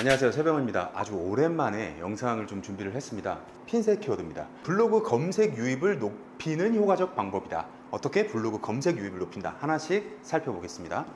안녕하세요, 세병입니다. 아주 오랜만에 영상을 좀 준비를 했습니다. 핀셋 키워드입니다. 블로그 검색 유입을 높이는 효과적 방법이다. 어떻게 블로그 검색 유입을 높인다. 하나씩 살펴보겠습니다.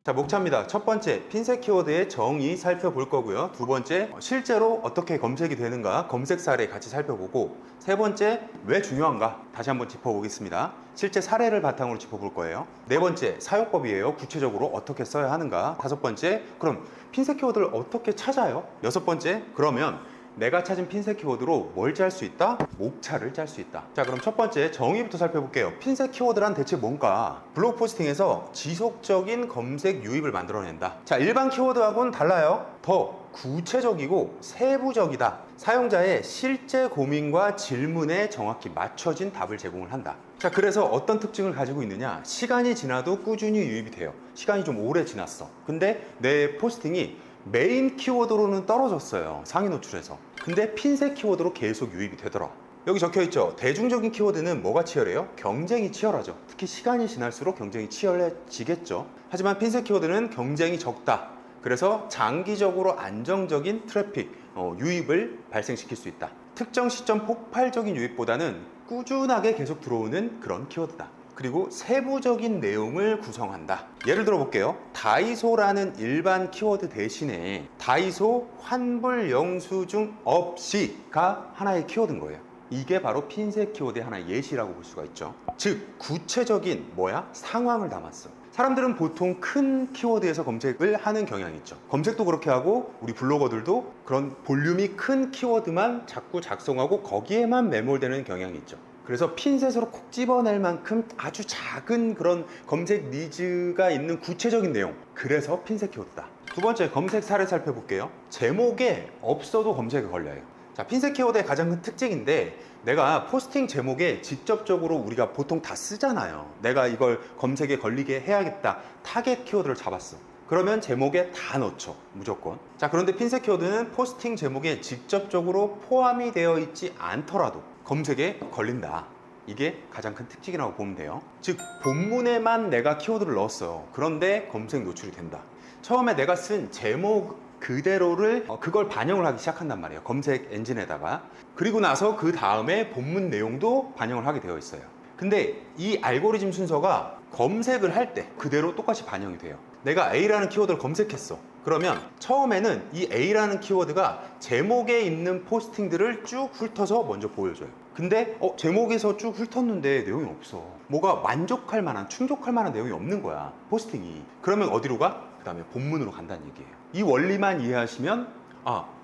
자, 목차입니다. 첫 번째, 핀셋 키워드의 정의 살펴볼 거고요. 두 번째, 실제로 어떻게 검색이 되는가 검색 사례 같이 살펴보고, 세 번째, 왜 중요한가 다시 한번 짚어보겠습니다. 실제 사례를 바탕으로 짚어볼 거예요. 네 번째, 사용법이에요. 구체적으로 어떻게 써야 하는가. 다섯 번째, 그럼 핀셋 키워드를 어떻게 찾아요? 여섯 번째, 그러면 내가 찾은 핀셋 키워드로 뭘 짤 수 있다? 목차를 짤 수 있다. 자, 그럼 첫 번째 정의부터 살펴볼게요. 핀셋 키워드란 대체 뭔가? 블로그 포스팅에서 지속적인 검색 유입을 만들어낸다. 자, 일반 키워드하고는 달라요. 더 구체적이고 세부적이다. 사용자의 실제 고민과 질문에 정확히 맞춰진 답을 제공을 한다. 자, 그래서 어떤 특징을 가지고 있느냐? 시간이 지나도 꾸준히 유입이 돼요. 시간이 좀 오래 지났어. 근데 내 포스팅이 메인 키워드로는 떨어졌어요. 상위 노출에서. 근데 핀셋 키워드로 계속 유입이 되더라. 여기 적혀있죠. 대중적인 키워드는 뭐가 치열해요? 경쟁이 치열하죠. 특히 시간이 지날수록 경쟁이 치열해지겠죠. 하지만 핀셋 키워드는 경쟁이 적다. 그래서 장기적으로 안정적인 트래픽, 유입을 발생시킬 수 있다. 특정 시점 폭발적인 유입보다는 꾸준하게 계속 들어오는 그런 키워드다. 그리고 세부적인 내용을 구성한다. 예를 들어 볼게요. 다이소라는 일반 키워드 대신에 다이소 환불 영수증 없이가 하나의 키워드인 거예요. 이게 바로 핀셋 키워드의 하나의 예시라고 볼 수가 있죠. 즉 구체적인 상황을 담았어. 사람들은 보통 큰 키워드에서 검색을 하는 경향이 있죠. 검색도 그렇게 하고 우리 블로거들도 그런 볼륨이 큰 키워드만 자꾸 작성하고 거기에만 매몰되는 경향이 있죠. 그래서 핀셋으로 콕 집어낼 만큼 아주 작은 그런 검색 니즈가 있는 구체적인 내용, 그래서 핀셋 키워드다. 두 번째, 검색 사례 살펴볼게요. 제목에 없어도 검색에 걸려요. 자, 핀셋 키워드의 가장 큰 특징인데, 내가 포스팅 제목에 직접적으로 우리가 보통 다 쓰잖아요. 내가 이걸 검색에 걸리게 해야겠다. 타겟 키워드를 잡았어. 그러면 제목에 다 넣죠. 무조건. 자, 그런데 핀셋 키워드는 포스팅 제목에 직접적으로 포함이 되어 있지 않더라도 검색에 걸린다. 이게 가장 큰 특징이라고 보면 돼요. 즉, 본문에만 내가 키워드를 넣었어요. 그런데 검색 노출이 된다. 처음에 내가 쓴 제목 그대로를 그걸 반영을 하기 시작한단 말이에요. 검색 엔진에다가. 그리고 나서 그 다음에 본문 내용도 반영을 하게 되어 있어요. 근데 이 알고리즘 순서가 검색을 할 때 그대로 똑같이 반영이 돼요. 내가 A라는 키워드를 검색했어. 그러면 처음에는 이 A라는 키워드가 제목에 있는 포스팅들을 쭉 훑어서 먼저 보여줘요. 근데 제목에서 쭉 훑었는데 내용이 없어. 뭐가 만족할 만한, 충족할 만한 내용이 없는 거야, 포스팅이. 그러면 어디로 가? 그 다음에 본문으로 간다는 얘기예요. 이 원리만 이해하시면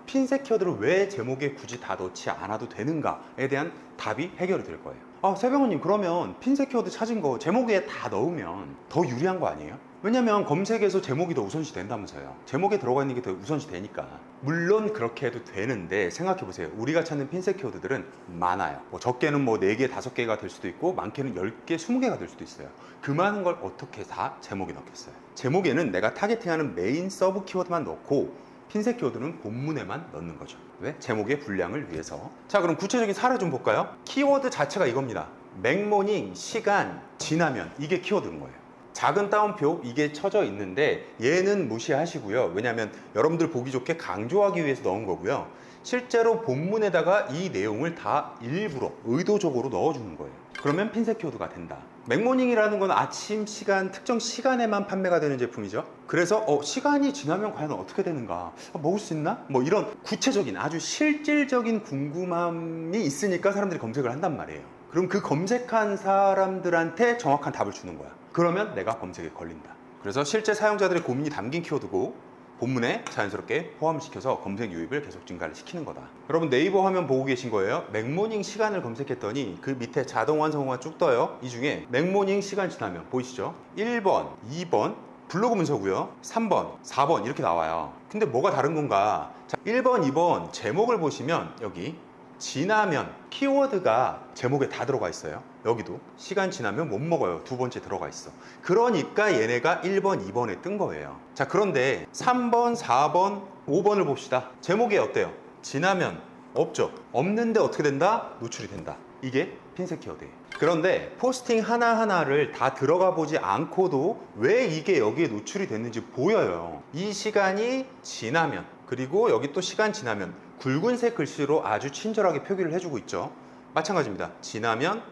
핀셋 키워드를 왜 제목에 굳이 다 넣지 않아도 되는가에 대한 답이 해결이 될 거예요. 세병호님, 그러면 핀셋 키워드 찾은 거 제목에 다 넣으면 더 유리한 거 아니에요? 왜냐면 검색에서 제목이 더 우선시 된다면서요. 제목에 들어가 있는 게 더 우선시 되니까. 물론 그렇게 해도 되는데, 생각해보세요. 우리가 찾는 핀셋 키워드들은 많아요. 적게는 4개, 5개가 될 수도 있고, 많게는 10개, 20개가 될 수도 있어요. 그 많은 걸 어떻게 다 제목에 넣겠어요? 제목에는 내가 타겟팅하는 메인 서브 키워드만 넣고, 핀셋 키워드는 본문에만 넣는 거죠. 왜? 제목의 분량을 위해서. 자, 그럼 구체적인 사례 좀 볼까요? 키워드 자체가 이겁니다. 맥모닝, 시간, 지나면, 이게 키워드인 거예요. 작은 따옴표 이게 쳐져 있는데 얘는 무시하시고요. 왜냐하면 여러분들 보기 좋게 강조하기 위해서 넣은 거고요. 실제로 본문에다가 이 내용을 다 일부러 의도적으로 넣어주는 거예요. 그러면 핀셋 키워드가 된다. 맥모닝이라는 건 아침 시간, 특정 시간에만 판매가 되는 제품이죠. 그래서 시간이 지나면 과연 어떻게 되는가, 먹을 수 있나? 이런 구체적인 아주 실질적인 궁금함이 있으니까 사람들이 검색을 한단 말이에요. 그럼 그 검색한 사람들한테 정확한 답을 주는 거야. 그러면 내가 검색에 걸린다. 그래서 실제 사용자들의 고민이 담긴 키워드고 본문에 자연스럽게 포함시켜서 검색 유입을 계속 증가를 시키는 거다. 여러분, 네이버 화면 보고 계신 거예요? 맥모닝 시간을 검색했더니 그 밑에 자동 완성어가 쭉 떠요. 이 중에 맥모닝 시간 지나면 보이시죠? 1번, 2번 블로그 문서고요. 3번, 4번 이렇게 나와요. 근데 뭐가 다른 건가? 자, 1번, 2번 제목을 보시면 여기 지나면 키워드가 제목에 다 들어가 있어요. 여기도 시간 지나면 못 먹어요. 두 번째 들어가 있어. 그러니까 얘네가 1번, 2번에 뜬 거예요. 자, 그런데 3번, 4번, 5번을 봅시다. 제목에 어때요? 지나면 없죠. 없는데 어떻게 된다? 노출이 된다. 이게 핀셋 키워드에. 그런데 포스팅 하나하나를 다 들어가 보지 않고도 왜 이게 여기에 노출이 됐는지 보여요. 이 시간이 지나면, 그리고 여기 또 시간 지나면 굵은색 글씨로 아주 친절하게 표기를 해주고 있죠. 마찬가지입니다. 지나면,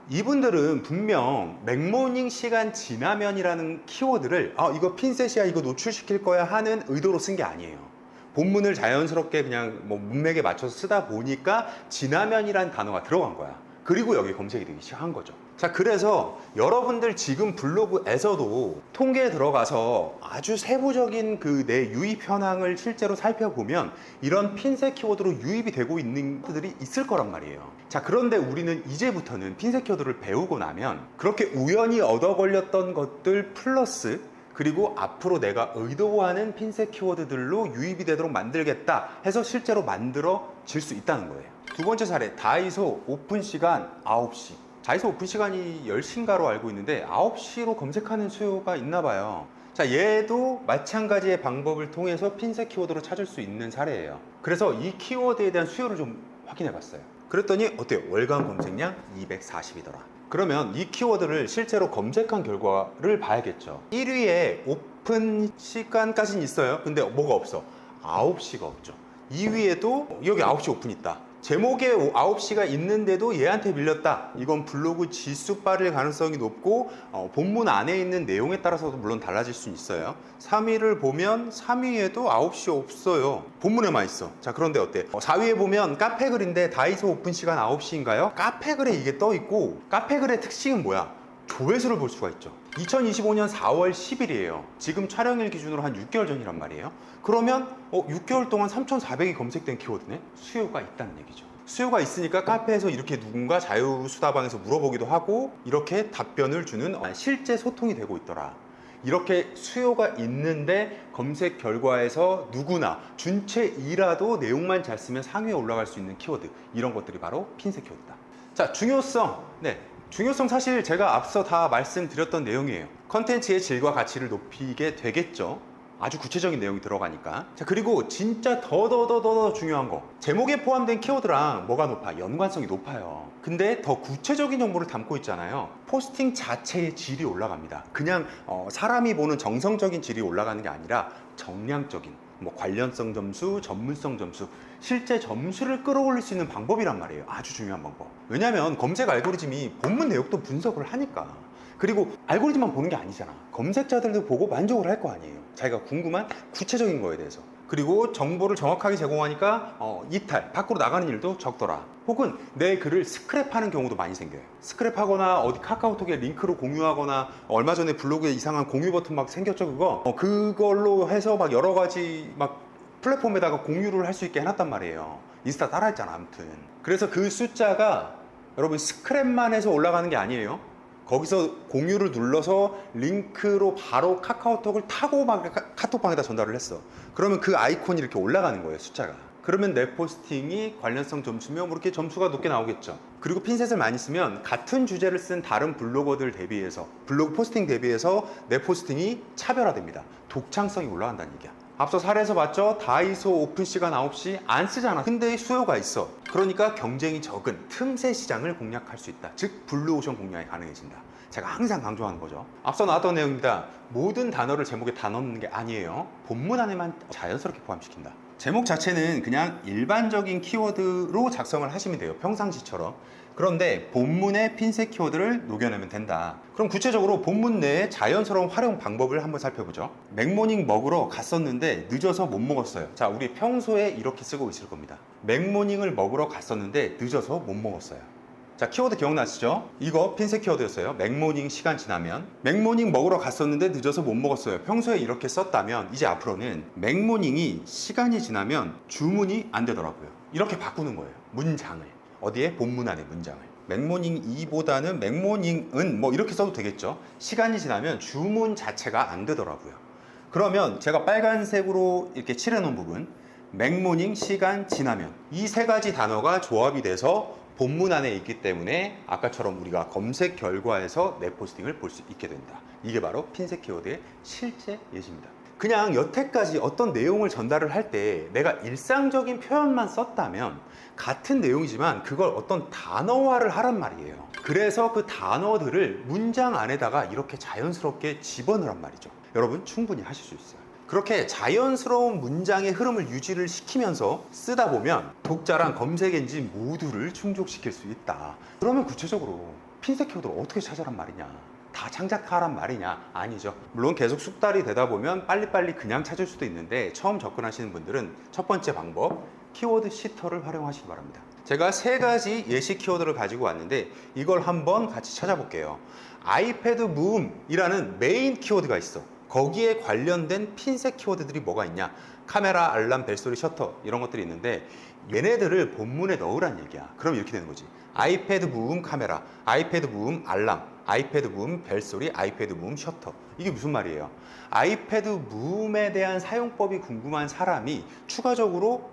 이분들은 분명 맥모닝 시간 지나면이라는 키워드를 이거 핀셋이야, 이거 노출시킬 거야 하는 의도로 쓴 게 아니에요. 본문을 자연스럽게 그냥 뭐 문맥에 맞춰서 쓰다 보니까 지나면이란 단어가 들어간 거야. 그리고 여기 검색이 되기 시작한 거죠. 자, 그래서 여러분들 지금 블로그에서도 통계에 들어가서 아주 세부적인 그 내 유입 현황을 실제로 살펴보면 이런 핀셋 키워드로 유입이 되고 있는 것들이 있을 거란 말이에요. 자, 그런데 우리는 이제부터는 핀셋 키워드를 배우고 나면 그렇게 우연히 얻어 걸렸던 것들 플러스, 그리고 앞으로 내가 의도하는 핀셋 키워드들로 유입이 되도록 만들겠다 해서 실제로 만들어질 수 있다는 거예요. 두 번째 사례, 다이소 오픈 시간 9시. 다이소 오픈 시간이 10시인가로 알고 있는데 9시로 검색하는 수요가 있나 봐요. 자, 얘도 마찬가지의 방법을 통해서 핀셋 키워드로 찾을 수 있는 사례예요. 그래서 이 키워드에 대한 수요를 좀 확인해 봤어요. 그랬더니 어때요? 월간 검색량 240이더라. 그러면 이 키워드를 실제로 검색한 결과를 봐야겠죠. 1위에 오픈 시간까지는 있어요. 근데 뭐가 없어? 9시가 없죠. 2위에도 여기 9시 오픈 있다. 제목에 9시가 있는데도 얘한테 밀렸다. 이건 블로그 지수 빠를 가능성이 높고 본문 안에 있는 내용에 따라서도 물론 달라질 수 있어요. 3위를 보면 3위에도 9시 없어요. 본문에만 있어. 자, 그런데 어때? 4위에 보면 카페 글인데 다이소 오픈 시간 9시인가요? 카페 글에 이게 떠 있고, 카페 글의 특징은 뭐야? 조회수를 볼 수가 있죠. 2025년 4월 10일이에요. 지금 촬영일 기준으로 한 6개월 전이란 말이에요. 그러면 6개월 동안 3,400이 검색된 키워드네? 수요가 있다는 얘기죠. 수요가 있으니까 카페에서 이렇게 누군가 자유수다방에서 물어보기도 하고 이렇게 답변을 주는 실제 소통이 되고 있더라. 이렇게 수요가 있는데 검색 결과에서 누구나 준채 2라도 내용만 잘 쓰면 상위에 올라갈 수 있는 키워드, 이런 것들이 바로 핀셋 키워드다. 자, 중요성. 중요성 사실 제가 앞서 다 말씀드렸던 내용이에요. 컨텐츠의 질과 가치를 높이게 되겠죠. 아주 구체적인 내용이 들어가니까. 자, 그리고 진짜 더 중요한 거, 제목에 포함된 키워드랑 뭐가 높아? 연관성이 높아요. 근데 더 구체적인 정보를 담고 있잖아요. 포스팅 자체의 질이 올라갑니다. 그냥 사람이 보는 정성적인 질이 올라가는 게 아니라 정량적인, 뭐 관련성 점수, 전문성 점수, 실제 점수를 끌어올릴 수 있는 방법이란 말이에요. 아주 중요한 방법. 왜냐하면 검색 알고리즘이 본문 내용도 분석을 하니까. 그리고 알고리즘만 보는 게 아니잖아. 검색자들도 보고 만족을 할 거 아니에요. 자기가 궁금한 구체적인 거에 대해서. 그리고 정보를 정확하게 제공하니까 이탈, 밖으로 나가는 일도 적더라. 혹은 내 글을 스크랩하는 경우도 많이 생겨요. 스크랩하거나 어디 카카오톡에 링크로 공유하거나, 얼마 전에 블로그에 이상한 공유 버튼 막 생겼죠, 그거? 그걸로 해서 막 여러 가지 막 플랫폼에다가 공유를 할 수 있게 해놨단 말이에요. 인스타 따라했잖아, 아무튼. 그래서 그 숫자가 여러분 스크랩만 해서 올라가는 게 아니에요. 거기서 공유를 눌러서 링크로 바로 카카오톡을 타고 막 카톡방에다 전달을 했어. 그러면 그 아이콘이 이렇게 올라가는 거예요, 숫자가. 그러면 내 포스팅이 관련성 점수면 뭐 이렇게 점수가 높게 나오겠죠. 그리고 핀셋을 많이 쓰면 같은 주제를 쓴 다른 블로거들 대비해서, 블로그 포스팅 대비해서 내 포스팅이 차별화됩니다. 독창성이 올라간다는 얘기야. 앞서 사례에서 봤죠? 다이소 오픈 시간 9시 안 쓰잖아. 근데 수요가 있어. 그러니까 경쟁이 적은 틈새 시장을 공략할 수 있다. 즉 블루오션 공략이 가능해진다. 제가 항상 강조하는 거죠. 앞서 나왔던 내용입니다. 모든 단어를 제목에 다 넣는 게 아니에요. 본문 안에만 자연스럽게 포함시킨다. 제목 자체는 그냥 일반적인 키워드로 작성을 하시면 돼요. 평상시처럼. 그런데 본문의 핀셋 키워드를 녹여내면 된다. 그럼 구체적으로 본문 내에 자연스러운 활용 방법을 한번 살펴보죠. 맥모닝 먹으러 갔었는데 늦어서 못 먹었어요. 자, 우리 평소에 이렇게 쓰고 있을 겁니다. 맥모닝을 먹으러 갔었는데 늦어서 못 먹었어요. 자, 키워드 기억나시죠? 이거 핀셋 키워드였어요. 맥모닝 시간 지나면. 맥모닝 먹으러 갔었는데 늦어서 못 먹었어요. 평소에 이렇게 썼다면 이제 앞으로는 맥모닝이 시간이 지나면 주문이 안 되더라고요. 이렇게 바꾸는 거예요. 문장을. 어디에? 본문 안에 문장을. 맥모닝 2보다는 맥모닝은 뭐 이렇게 써도 되겠죠. 시간이 지나면 주문 자체가 안 되더라고요. 그러면 제가 빨간색으로 이렇게 칠해 놓은 부분, 맥모닝 시간 지나면, 이 세 가지 단어가 조합이 돼서 본문 안에 있기 때문에 아까처럼 우리가 검색 결과에서 내 포스팅을 볼 수 있게 된다. 이게 바로 핀셋 키워드의 실제 예시입니다. 그냥 여태까지 어떤 내용을 전달을 할 때 내가 일상적인 표현만 썼다면 같은 내용이지만 그걸 어떤 단어화를 하란 말이에요. 그래서 그 단어들을 문장 안에다가 이렇게 자연스럽게 집어넣으란 말이죠. 여러분 충분히 하실 수 있어요. 그렇게 자연스러운 문장의 흐름을 유지를 시키면서 쓰다 보면 독자랑 검색 엔진 모두를 충족시킬 수 있다. 그러면 구체적으로 핀셋 키워드를 어떻게 찾아란 말이냐? 다 창작하란 말이냐? 아니죠. 물론 계속 숙달이 되다 보면 빨리빨리 그냥 찾을 수도 있는데 처음 접근하시는 분들은 첫 번째 방법, 키워드 시터를 활용하시기 바랍니다. 제가 3가지 예시 키워드를 가지고 왔는데 이걸 한번 같이 찾아볼게요. 아이패드 무음이라는 메인 키워드가 있어. 거기에 관련된 핀셋 키워드들이 뭐가 있냐? 카메라, 알람, 벨소리, 셔터 이런 것들이 있는데 얘네들을 본문에 넣으란 얘기야. 그럼 이렇게 되는 거지. 아이패드 무음 카메라, 아이패드 무음 알람, 아이패드 무음 벨소리, 아이패드 무음 셔터. 이게 무슨 말이에요? 아이패드 무음에 대한 사용법이 궁금한 사람이 추가적으로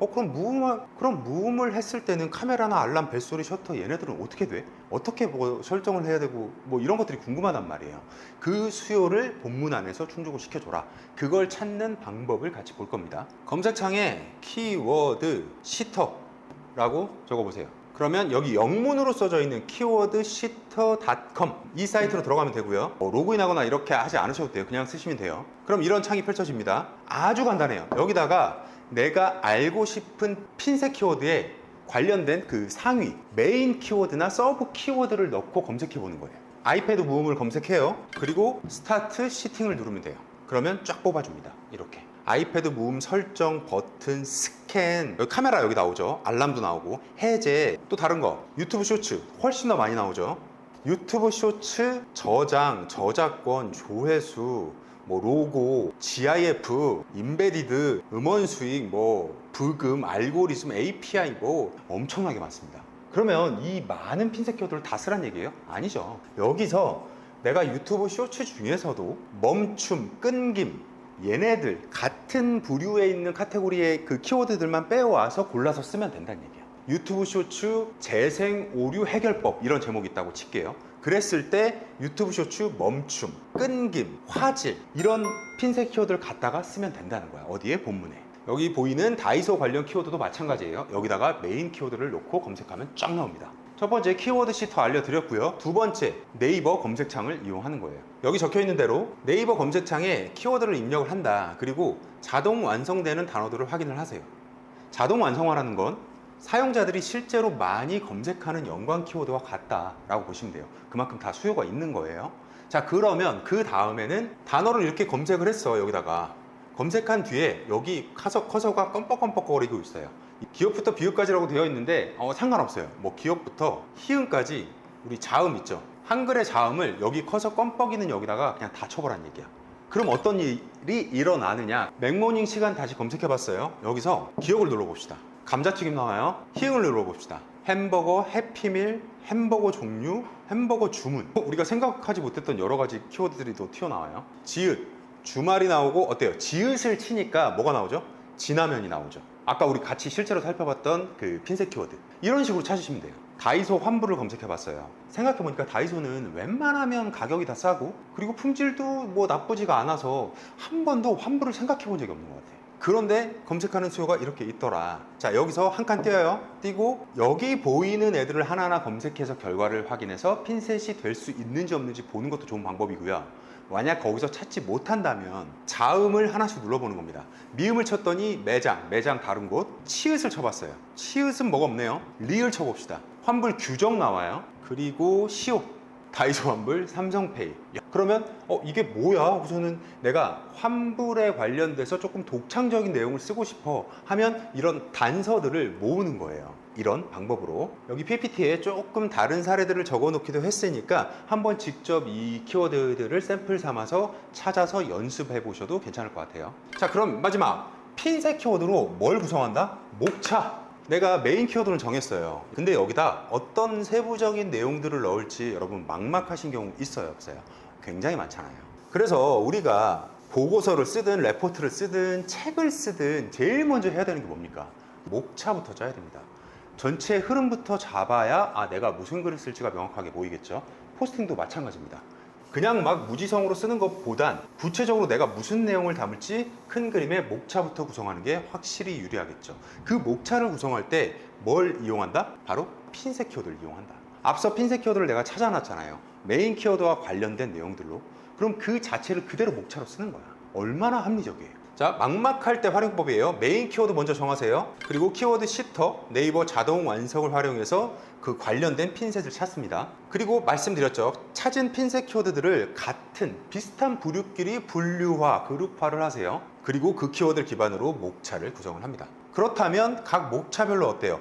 그럼 무음을 했을 때는 카메라나 알람, 벨소리, 셔터 얘네들은 어떻게 돼? 어떻게 뭐 설정을 해야 되고 뭐 이런 것들이 궁금하단 말이에요. 그 수요를 본문 안에서 충족을 시켜줘라. 그걸 찾는 방법을 같이 볼 겁니다. 검색창에 키워드 시터라고 적어보세요. 그러면 여기 영문으로 써져 있는 keywordsitter.com 이 사이트로 들어가면 되고요. 로그인하거나 이렇게 하지 않으셔도 돼요. 그냥 쓰시면 돼요. 그럼 이런 창이 펼쳐집니다. 아주 간단해요. 여기다가 내가 알고 싶은 핀셋 키워드에 관련된 그 상위 메인 키워드나 서브 키워드를 넣고 검색해 보는 거예요. 아이패드 무음을 검색해요. 그리고 스타트 시팅을 누르면 돼요. 그러면 쫙 뽑아줍니다. 이렇게 아이패드 무음 설정 버튼 스캔, 여기 카메라 여기 나오죠. 알람도 나오고 해제, 또 다른 거 유튜브 쇼츠 훨씬 더 많이 나오죠. 유튜브 쇼츠 저장, 저작권, 조회수, 뭐 로고, GIF, 임베디드, 음원 수익, 뭐 부금, 알고리즘, API 뭐 엄청나게 많습니다. 그러면 이 많은 핀셋 키워드를 다 쓰란 얘기예요? 아니죠. 여기서 내가 유튜브 쇼츠 중에서도 멈춤, 끊김 얘네들 같은 부류에 있는 카테고리의 그 키워드들만 빼와서 골라서 쓰면 된다는 얘기야. 유튜브 쇼츠 재생 오류 해결법 이런 제목이 있다고 칠게요. 그랬을 때 유튜브 쇼츠 멈춤, 끊김, 화질 이런 핀셋 키워드를 갖다가 쓰면 된다는 거야. 어디에? 본문에. 여기 보이는 다이소 관련 키워드도 마찬가지예요. 여기다가 메인 키워드를 놓고 검색하면 쫙 나옵니다. 첫 번째 키워드 시터 알려드렸고요. 두 번째 네이버 검색창을 이용하는 거예요. 여기 적혀 있는 대로 네이버 검색창에 키워드를 입력을 한다. 그리고 자동 완성되는 단어들을 확인을 하세요. 자동 완성화라는 건 사용자들이 실제로 많이 검색하는 연관 키워드와 같다라고 보시면 돼요. 그만큼 다 수요가 있는 거예요. 자, 그러면 그 다음에는 단어를 이렇게 검색을 했어. 여기다가 검색한 뒤에 여기 커서가 껌뻑껌뻑거리고 있어요. 기업부터 비읍까지라고 되어 있는데 상관없어요. 뭐 기업부터 희음까지 우리 자음 있죠. 한글의 자음을 여기 커서 껌뻑이는 여기다가 그냥 다 쳐보란 얘기야. 그럼 어떤 일이 일어나느냐? 맥모닝 시간 다시 검색해 봤어요. 여기서 기억을 눌러봅시다. 감자튀김 나와요. 희응을 눌러봅시다. 햄버거, 해피밀, 햄버거 종류, 햄버거 주문. 우리가 생각하지 못했던 여러 가지 키워드들이 또 튀어나와요. 지읒, 주말이 나오고 어때요? 지읒을 치니까 뭐가 나오죠? 진화면이 나오죠. 아까 우리 같이 실제로 살펴봤던 그 핀셋 키워드. 이런 식으로 찾으시면 돼요. 다이소 환불을 검색해봤어요. 생각해보니까 다이소는 웬만하면 가격이 다 싸고 그리고 품질도 뭐 나쁘지가 않아서 한 번도 환불을 생각해본 적이 없는 것 같아요. 그런데 검색하는 수요가 이렇게 있더라. 자, 여기서 한 칸 띄어요. 띄고 여기 보이는 애들을 하나하나 검색해서 결과를 확인해서 핀셋이 될 수 있는지 없는지 보는 것도 좋은 방법이고요. 만약 거기서 찾지 못한다면 자음을 하나씩 눌러보는 겁니다. 미음을 쳤더니 매장 다른 곳. 치읓을 쳐봤어요. 치읓은 뭐가 없네요. 리을 쳐봅시다. 환불 규정 나와요. 그리고 시옷, 다이소 환불, 삼성페이. 그러면 이게 뭐야? 우선은 내가 환불에 관련돼서 조금 독창적인 내용을 쓰고 싶어 하면 이런 단서들을 모으는 거예요. 이런 방법으로. 여기 PPT에 조금 다른 사례들을 적어 놓기도 했으니까 한번 직접 이 키워드들을 샘플 삼아서 찾아서 연습해 보셔도 괜찮을 것 같아요. 자, 그럼 마지막 핀셋 키워드로 뭘 구성한다? 목차. 내가 메인 키워드를 정했어요. 근데 여기다 어떤 세부적인 내용들을 넣을지 여러분 막막하신 경우 있어요, 없어요? 굉장히 많잖아요. 그래서 우리가 보고서를 쓰든 레포트를 쓰든 책을 쓰든 제일 먼저 해야 되는 게 뭡니까? 목차부터 짜야 됩니다. 전체 흐름부터 잡아야 내가 무슨 글을 쓸지가 명확하게 보이겠죠. 포스팅도 마찬가지입니다. 그냥 막 무지성으로 쓰는 것보단 구체적으로 내가 무슨 내용을 담을지 큰 그림의 목차부터 구성하는 게 확실히 유리하겠죠. 그 목차를 구성할 때 뭘 이용한다? 바로 핀셋 키워드를 이용한다. 앞서 핀셋 키워드를 내가 찾아놨잖아요. 메인 키워드와 관련된 내용들로. 그럼 그 자체를 그대로 목차로 쓰는 거야. 얼마나 합리적이에요. 자, 막막할 때 활용법이에요. 메인 키워드 먼저 정하세요. 그리고 키워드 시터, 네이버 자동 완성을 활용해서 그 관련된 핀셋을 찾습니다. 그리고 말씀드렸죠. 찾은 핀셋 키워드들을 같은 비슷한 부류끼리 분류화, 그룹화를 하세요. 그리고 그 키워드를 기반으로 목차를 구성을 합니다. 그렇다면 각 목차별로 어때요?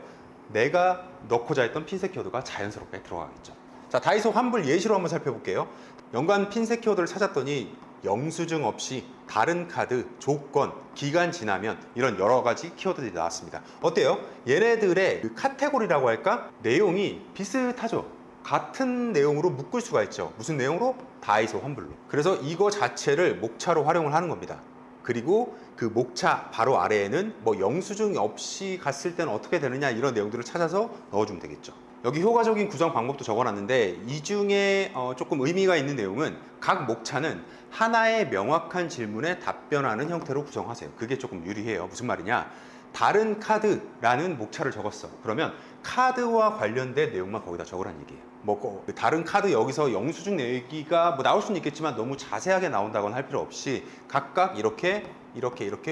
내가 넣고자 했던 핀셋 키워드가 자연스럽게 들어가겠죠. 자, 다이소 환불 예시로 한번 살펴볼게요. 연관 핀셋 키워드를 찾았더니 영수증 없이 다른 카드, 조건, 기간 지나면 이런 여러 가지 키워드들이 나왔습니다. 어때요? 얘네들의 그 카테고리라고 할까? 내용이 비슷하죠? 같은 내용으로 묶을 수가 있죠. 무슨 내용으로? 다이소 환불로. 그래서 이거 자체를 목차로 활용을 하는 겁니다. 그리고 그 목차 바로 아래에는 뭐 영수증 없이 갔을 때는 어떻게 되느냐 이런 내용들을 찾아서 넣어주면 되겠죠. 여기 효과적인 구성 방법도 적어놨는데 이 중에 조금 의미가 있는 내용은 각 목차는 하나의 명확한 질문에 답변하는 형태로 구성하세요. 그게 조금 유리해요. 무슨 말이냐? 다른 카드라는 목차를 적었어. 그러면 카드와 관련된 내용만 거기다 적으라는 얘기예요. 뭐 다른 카드 여기서 영수증 얘기가 뭐 나올 수는 있겠지만 너무 자세하게 나온다거나 할 필요 없이 각각 이렇게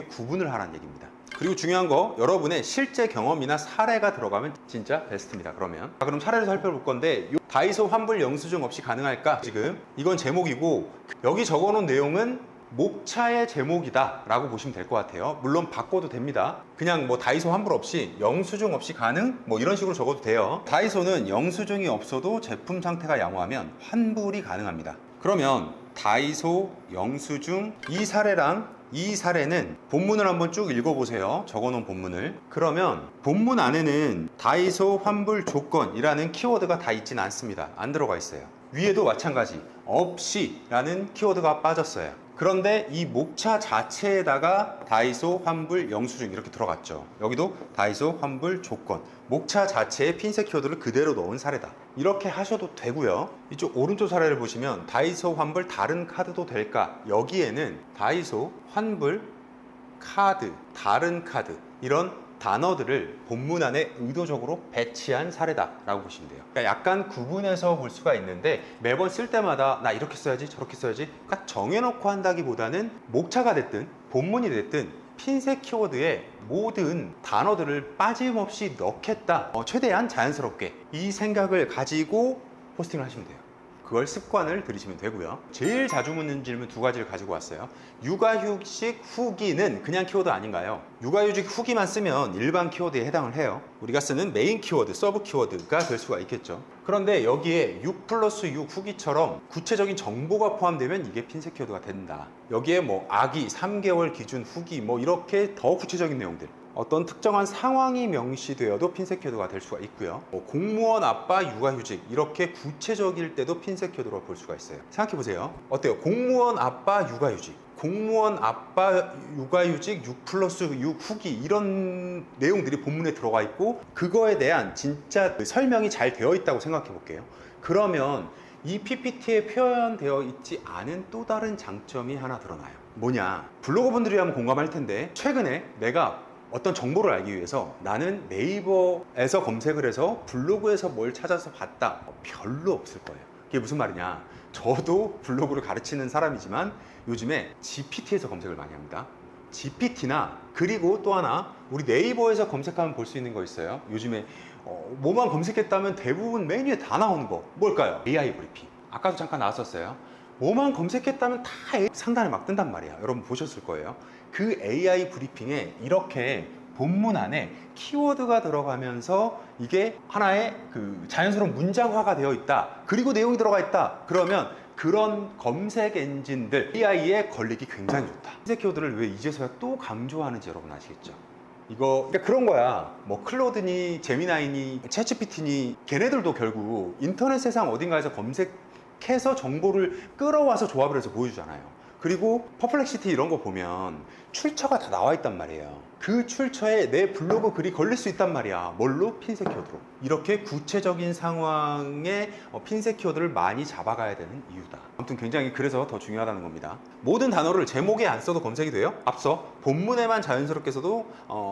구분을 하라는 얘기입니다. 그리고 중요한 거, 여러분의 실제 경험이나 사례가 들어가면 진짜 베스트입니다. 그럼 사례를 살펴볼 건데 다이소 환불 영수증 없이 가능할까? 지금 이건 제목이고 여기 적어놓은 내용은 목차의 제목이다 라고 보시면 될 것 같아요. 물론 바꿔도 됩니다. 그냥 뭐 다이소 환불 없이 영수증 없이 가능? 뭐 이런 식으로 적어도 돼요. 다이소는 영수증이 없어도 제품 상태가 양호하면 환불이 가능합니다. 그러면 다이소 영수증 이 사례랑 이 사례는 본문을 한번 쭉 읽어보세요. 적어놓은 본문을. 그러면 본문 안에는 다이소 환불 조건이라는 키워드가 다 있진 않습니다. 안 들어가 있어요. 위에도 마찬가지 없이 라는 키워드가 빠졌어요. 그런데 이 목차 자체에다가 다이소 환불 영수증 이렇게 들어갔죠. 여기도 다이소 환불 조건, 목차 자체에 핀셋 키워드를 그대로 넣은 사례다. 이렇게 하셔도 되고요. 이쪽 오른쪽 사례를 보시면 다이소 환불 다른 카드도 될까? 여기에는 다이소 환불 카드, 다른 카드 이런 단어들을 본문 안에 의도적으로 배치한 사례다라고 보시면 돼요. 그러니까 약간 구분해서 볼 수가 있는데 매번 쓸 때마다 나 이렇게 써야지 저렇게 써야지 딱 정해놓고 한다기보다는 목차가 됐든 본문이 됐든 핀셋 키워드에 모든 단어들을 빠짐없이 넣겠다. 최대한 자연스럽게 이 생각을 가지고 포스팅을 하시면 돼요. 그걸 습관을 들이시면 되고요. 제일 자주 묻는 질문 두 가지를 가지고 왔어요. 육아휴직 후기는 그냥 키워드 아닌가요? 육아휴직 후기만 쓰면 일반 키워드에 해당을 해요. 우리가 쓰는 메인 키워드, 서브 키워드가 될 수가 있겠죠. 그런데 여기에 6+6 후기처럼 구체적인 정보가 포함되면 이게 핀셋 키워드가 된다. 여기에 뭐 아기 3개월 기준 후기 뭐 이렇게 더 구체적인 내용들, 어떤 특정한 상황이 명시되어도 핀셋 키워드가 될 수가 있고요. 공무원 아빠 육아휴직 이렇게 구체적일 때도 핀셋 키워드로 볼 수가 있어요. 생각해보세요. 어때요? 공무원 아빠 육아휴직, 공무원 아빠 육아휴직 6+6 후기 이런 내용들이 본문에 들어가 있고 그거에 대한 진짜 설명이 잘 되어 있다고 생각해 볼게요. 그러면 이 PPT에 표현되어 있지 않은 또 다른 장점이 하나 드러나요. 뭐냐? 블로거분들이 하면 공감할 텐데 최근에 내가 어떤 정보를 알기 위해서 나는 네이버에서 검색을 해서 블로그에서 뭘 찾아서 봤다. 별로 없을 거예요. 그게 무슨 말이냐? 저도 블로그를 가르치는 사람이지만 요즘에 GPT에서 검색을 많이 합니다. GPT나 그리고 또 하나 우리 네이버에서 검색하면 볼 수 있는 거 있어요. 요즘에 뭐만 검색했다면 대부분 메뉴에 다 나오는 거 뭘까요? AI 브리핑. 아까도 잠깐 나왔었어요. 뭐만 검색했다면 다 상단에 막 뜬단 말이야. 여러분 보셨을 거예요. 그 AI 브리핑에 이렇게 본문 안에 키워드가 들어가면서 이게 하나의 그 자연스러운 문장화가 되어 있다. 그리고 내용이 들어가 있다. 그러면 그런 검색 엔진들 AI에 걸리기 굉장히 좋다. 핀셋 키워드를 왜 이제서야 또 강조하는지 여러분 아시겠죠? 이거 그러니까 그런 거야. 뭐 클로드니 제미나이니 챗GPT니 걔네들도 결국 인터넷 세상 어딘가에서 검색해서 정보를 끌어와서 조합을 해서 보여주잖아요. 그리고 퍼플렉시티 이런 거 보면 출처가 다 나와 있단 말이에요. 그 출처에 내 블로그 글이 걸릴 수 있단 말이야. 뭘로? 핀셋 키워드로. 이렇게 구체적인 상황에 핀셋 키워드를 많이 잡아가야 되는 이유다. 아무튼 굉장히 그래서 더 중요하다는 겁니다. 모든 단어를 제목에 안 써도 검색이 돼요. 앞서 본문에만 자연스럽게 써도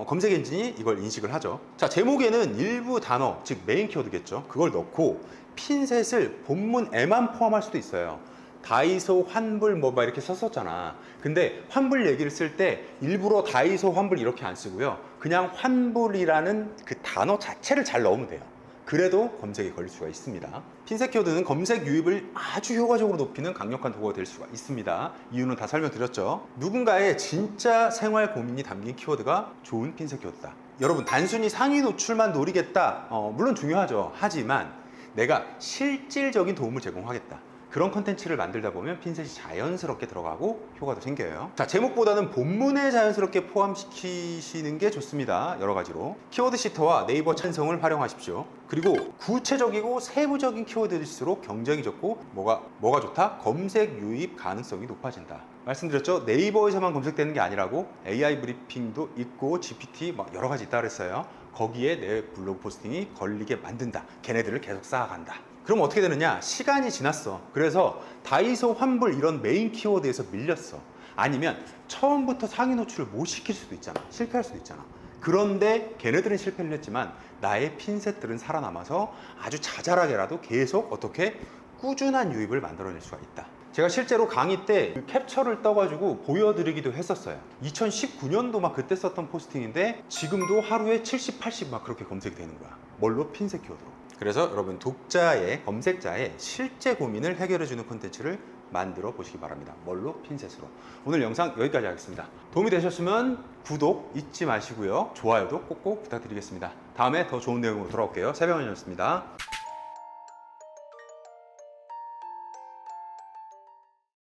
검색 엔진이 이걸 인식을 하죠. 자, 제목에는 일부 단어, 즉 메인 키워드겠죠. 그걸 넣고 핀셋을 본문에만 포함할 수도 있어요. 다이소 환불 뭐 막 이렇게 썼었잖아. 근데 환불 얘기를 쓸 때 일부러 다이소 환불 이렇게 안 쓰고요. 그냥 환불이라는 그 단어 자체를 잘 넣으면 돼요. 그래도 검색에 걸릴 수가 있습니다. 핀셋 키워드는 검색 유입을 아주 효과적으로 높이는 강력한 도구가 될 수가 있습니다. 이유는 다 설명드렸죠. 누군가의 진짜 생활 고민이 담긴 키워드가 좋은 핀셋 키워드다. 여러분, 단순히 상위 노출만 노리겠다. 물론 중요하죠. 하지만 내가 실질적인 도움을 제공하겠다. 그런 컨텐츠를 만들다 보면 핀셋이 자연스럽게 들어가고 효과도 생겨요. 자, 제목보다는 본문에 자연스럽게 포함시키시는 게 좋습니다. 여러 가지로. 키워드 시터와 네이버 찬성을 활용하십시오. 그리고 구체적이고 세부적인 키워드일수록 경쟁이 적고 뭐가 좋다? 검색 유입 가능성이 높아진다. 말씀드렸죠? 네이버에서만 검색되는 게 아니라고 AI 브리핑도 있고 GPT 막 여러 가지 있다 그랬어요. 거기에 내 블로그 포스팅이 걸리게 만든다. 걔네들을 계속 쌓아간다. 그럼 어떻게 되느냐? 시간이 지났어. 그래서 다이소 환불 이런 메인 키워드에서 밀렸어. 아니면 처음부터 상위 노출을 못 시킬 수도 있잖아. 실패할 수도 있잖아. 그런데 걔네들은 실패를 했지만 나의 핀셋들은 살아남아서 아주 자잘하게라도 계속 어떻게 꾸준한 유입을 만들어낼 수가 있다. 제가 실제로 강의 때 그 캡처를 떠가지고 보여드리기도 했었어요. 2019년도 막 그때 썼던 포스팅인데 지금도 하루에 70, 80 막 그렇게 검색이 되는 거야. 뭘로? 핀셋 키워드로. 그래서 여러분, 독자의, 검색자의 실제 고민을 해결해주는 콘텐츠를 만들어 보시기 바랍니다. 뭘로? 핀셋으로. 오늘 영상 여기까지 하겠습니다. 도움이 되셨으면 구독 잊지 마시고요. 좋아요도 꼭꼭 부탁드리겠습니다. 다음에 더 좋은 내용으로 돌아올게요. 새병헌이었습니다.